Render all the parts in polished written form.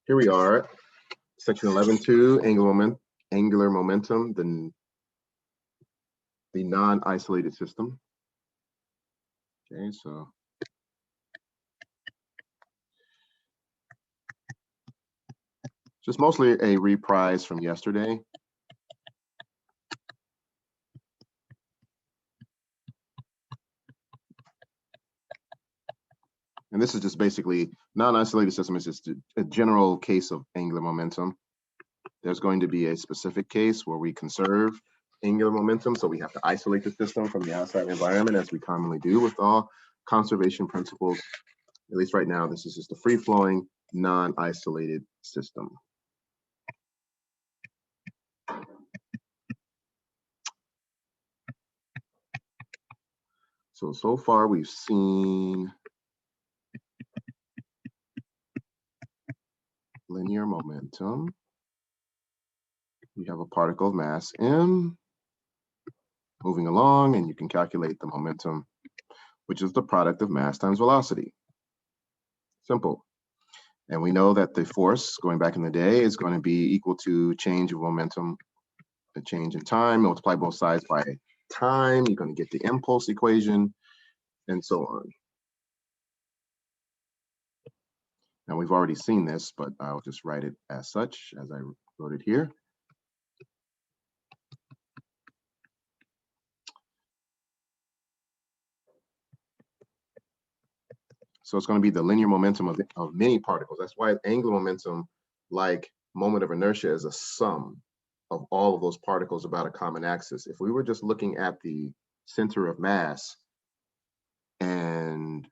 Here we are, section 11.2, angular momentum, the non-isolated system. Okay, so just mostly a reprise from yesterday. And this is just basically non-isolated system is just a general case of angular momentum. There's going to be a specific case where we conserve angular momentum, so we have to isolate the system from the outside environment, as we commonly do with all conservation principles. At least right now, this is just a free-flowing, non-isolated system. So far we've seen linear momentum. We have a particle of mass m moving along, and you can calculate the momentum, which is the product of mass times velocity. Simple. And we know that the force, going back in the day, is going to be equal to change of momentum, the change in time, multiply both sides by time, you're going to get the impulse equation, and so on. Now we've already seen this, but I'll just write it as such, as I wrote it here. So it's going to be the linear momentum of many particles. That's why angular momentum, like moment of inertia, is a sum of all of those particles about a common axis. If we were just looking at the center of mass and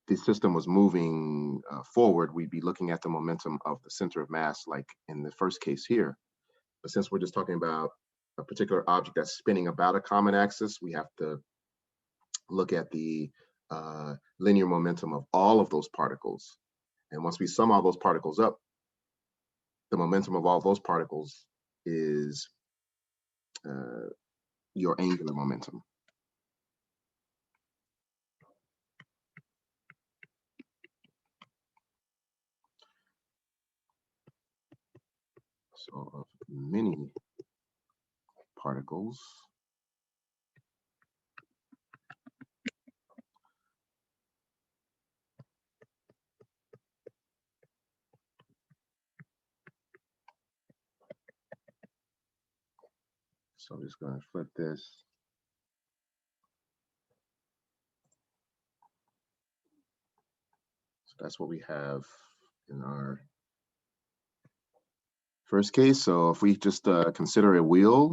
the system was moving forward, we'd be looking at the momentum of the center of mass, like in the first case here. But since we're just talking about a particular object that's spinning about a common axis, we have to look at the linear momentum of all of those particles. And once we sum all those particles up, the momentum of all those particles is your angular momentum. So of many particles, so I'm just going to flip this. So that's what we have in our first case. So if we just consider a wheel,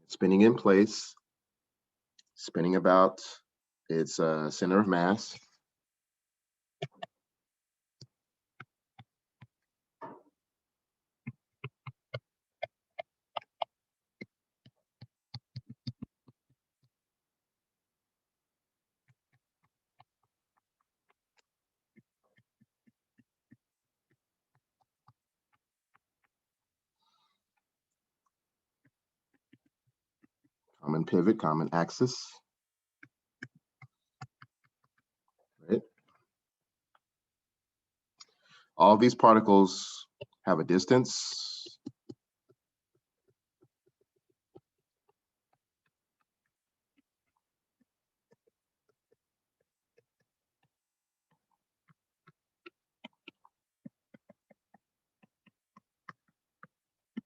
spinning in place, spinning about its center of mass. Common pivot, common axis. Right. All these particles have a distance.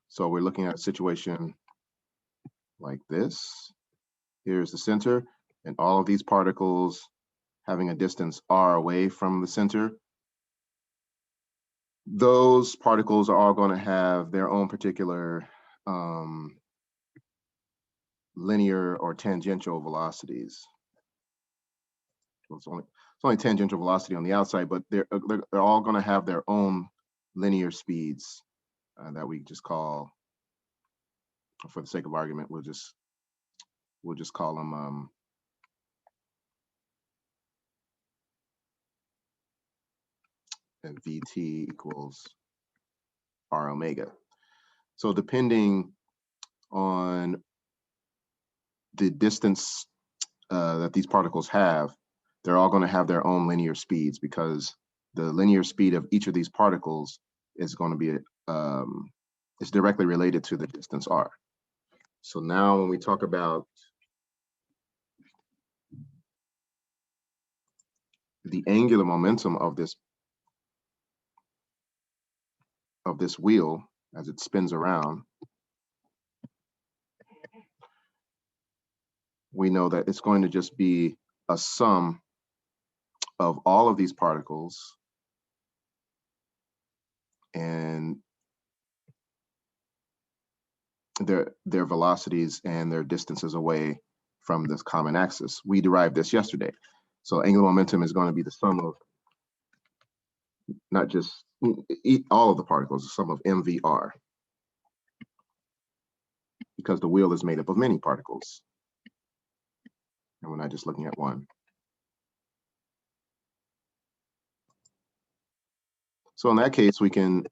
So we're looking at a situation like this. Here's the center, and all of these particles having a distance r away from the center. Those particles are all going to have their own particular linear or tangential velocities. Well, it's only tangential velocity on the outside, but they're all going to have their own linear speeds that we just call, for the sake of argument, we'll just call them and Vt equals r omega. So depending on the distance that these particles have, they're all going to have their own linear speeds, because the linear speed of each of these particles is going to be is directly related to the distance r. So now when we talk about the angular momentum of this wheel as it spins around, we know that it's going to just be a sum of all of these particles and their velocities and their distances away from this common axis. We derived this yesterday. So angular momentum is going to be the sum of not just all of the particles, the sum of mvr, because the wheel is made up of many particles, and we're not just looking at one. So in that case, we can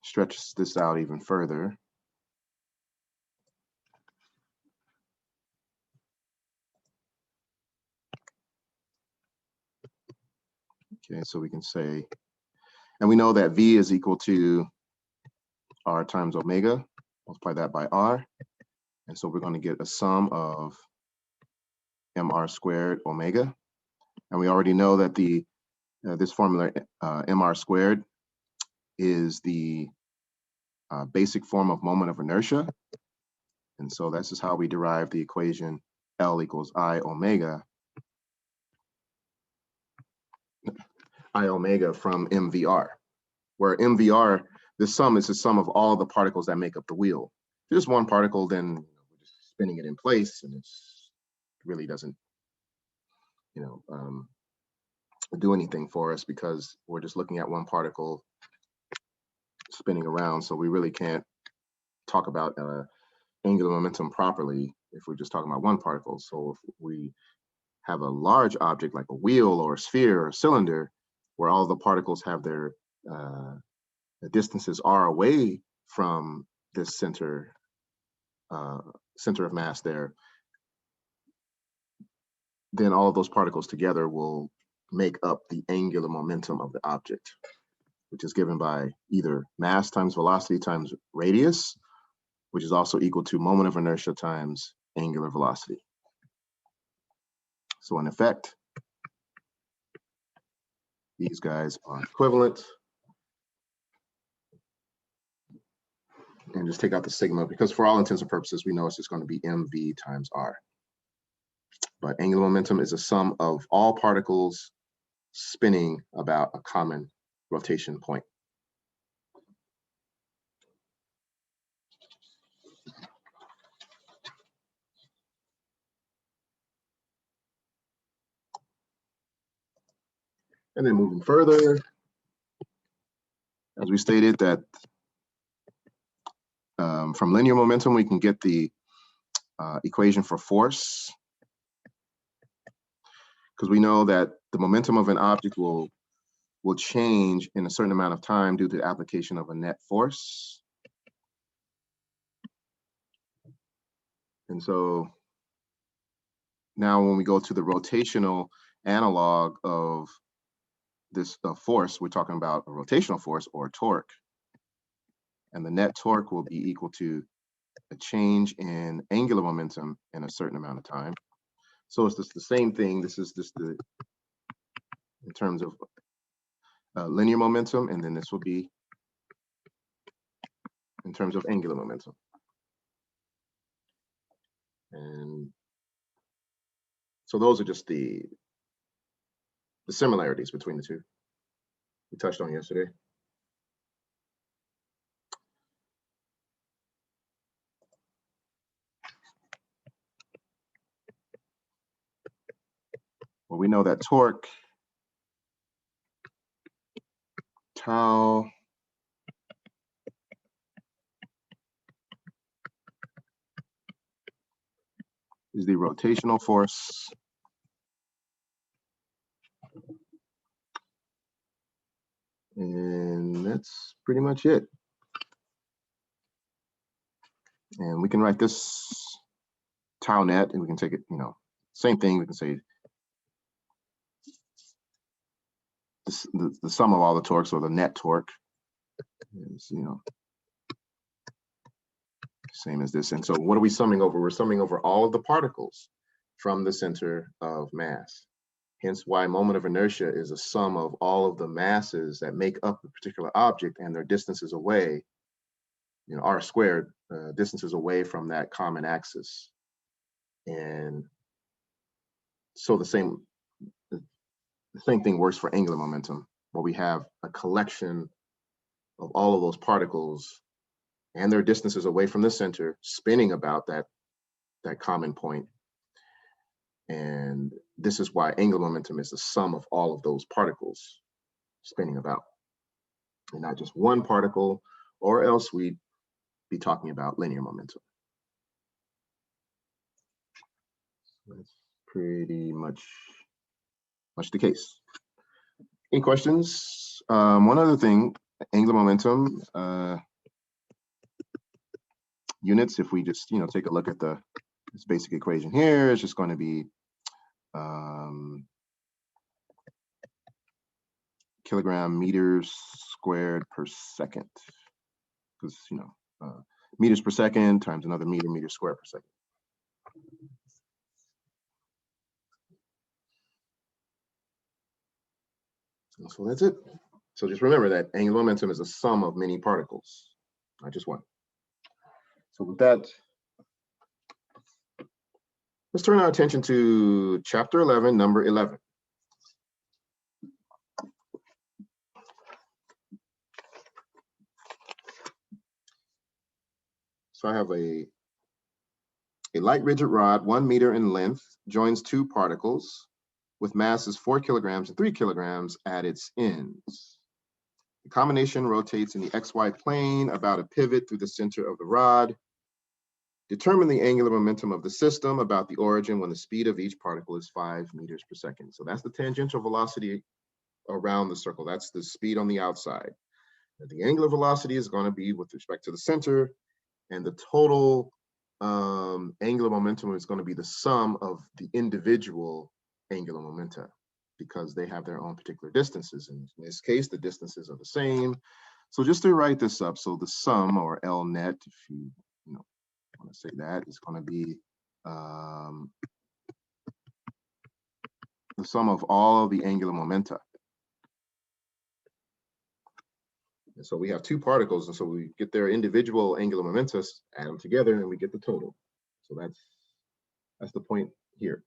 stretch this out even further. Okay, so we can say, and we know that V is equal to R times omega, multiply that by R. And so we're going to get a sum of mr squared omega. And we already know that the this formula, mr squared, is the basic form of moment of inertia. And so this is how we derive the equation L equals I omega from mvr, where mvr, the sum is the sum of all the particles that make up the wheel. If there's one particle, then we're just spinning it in place, and it really doesn't do anything for us, because we're just looking at one particle spinning around. So we really can't talk about angular momentum properly if we're just talking about one particle. So if we have a large object like a wheel or a sphere or a cylinder, where all the particles have their the distances are away from this center of mass there, then all of those particles together will make up the angular momentum of the object, which is given by either mass times velocity times radius, which is also equal to moment of inertia times angular velocity. So in effect, these guys are equivalent. And just take out the sigma, because for all intents and purposes, we know it's just going to be mv times r. But angular momentum is a sum of all particles spinning about a common rotation point. And then moving further, as we stated, that from linear momentum, we can get the equation for force, because we know that the momentum of an object will change in a certain amount of time due to the application of a net force. And so now when we go to the rotational analog of this force, we're talking about a rotational force, or torque. And the net torque will be equal to a change in angular momentum in a certain amount of time. So it's just the same thing. This is just in terms of linear momentum, and then this will be in terms of angular momentum. And so those are just the similarities between the two we touched on yesterday. Well, we know that torque, tau, is the rotational force. And that's pretty much it. And we can write this tau net, and we can take it, same thing. We can say the sum of all the torques, or the net torque, is, same as this. And so what are we summing over? We're summing over all of the particles from the center of mass. Hence why moment of inertia is a sum of all of the masses that make up a particular object and their distances away, r squared, distances away from that common axis. And so the same thing works for angular momentum, where we have a collection of all of those particles and their distances away from the center spinning about that common point. And this is why angular momentum is the sum of all of those particles spinning about, and not just one particle, or else we'd be talking about linear momentum. That's pretty much the case. Any questions? One other thing, angular momentum units, if we just take a look at this basic equation here, it's just going to be kilogram meters squared per second, because meters per second times another meter squared per second. So that's it. So just remember that angular momentum is a sum of many particles, not just one. So with that, let's turn our attention to chapter 11, number 11. So I have a light rigid rod, 1 meter in length, joins two particles with masses 4 kilograms and 3 kilograms at its ends. The combination rotates in the XY plane about a pivot through the center of the rod. Determine the angular momentum of the system about the origin when the speed of each particle is 5 meters per second. So that's the tangential velocity around the circle. That's the speed on the outside. And the angular velocity is going to be with respect to the center, and the total angular momentum is going to be the sum of the individual angular momenta, because they have their own particular distances. And in this case, the distances are the same. So just to write this up, so the sum, or L net, if you want to say that, is going to be the sum of all of the angular momenta. And so we have two particles, and so we get their individual angular momenta, add them together, and we get the total. So that's the point here.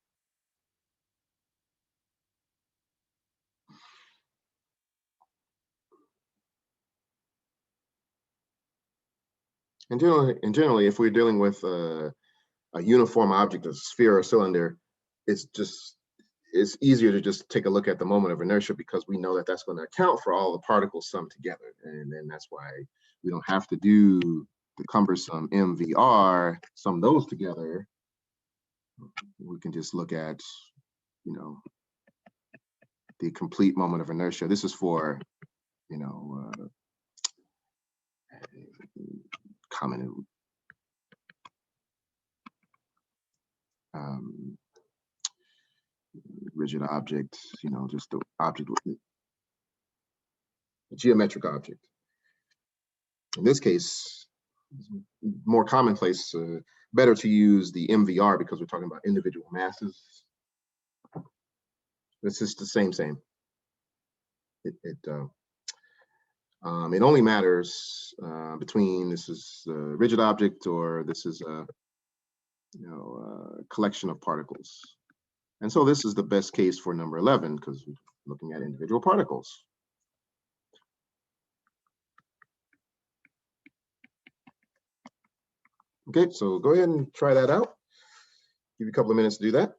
And generally, if we're dealing with a uniform object, a sphere or cylinder, it's easier to just take a look at the moment of inertia, because we know that that's going to account for all the particles summed together. And then that's why we don't have to do the cumbersome MVR, sum those together. We can just look at, the complete moment of inertia. This is for, common rigid object, just the object, a geometric object. In this case, more commonplace, better to use the MVR, because we're talking about individual masses. This is the same. It only matters between this is a rigid object or this is a collection of particles. And so this is the best case for number 11, because we're looking at individual particles. Okay, so go ahead and try that out. Give you a couple of minutes to do that.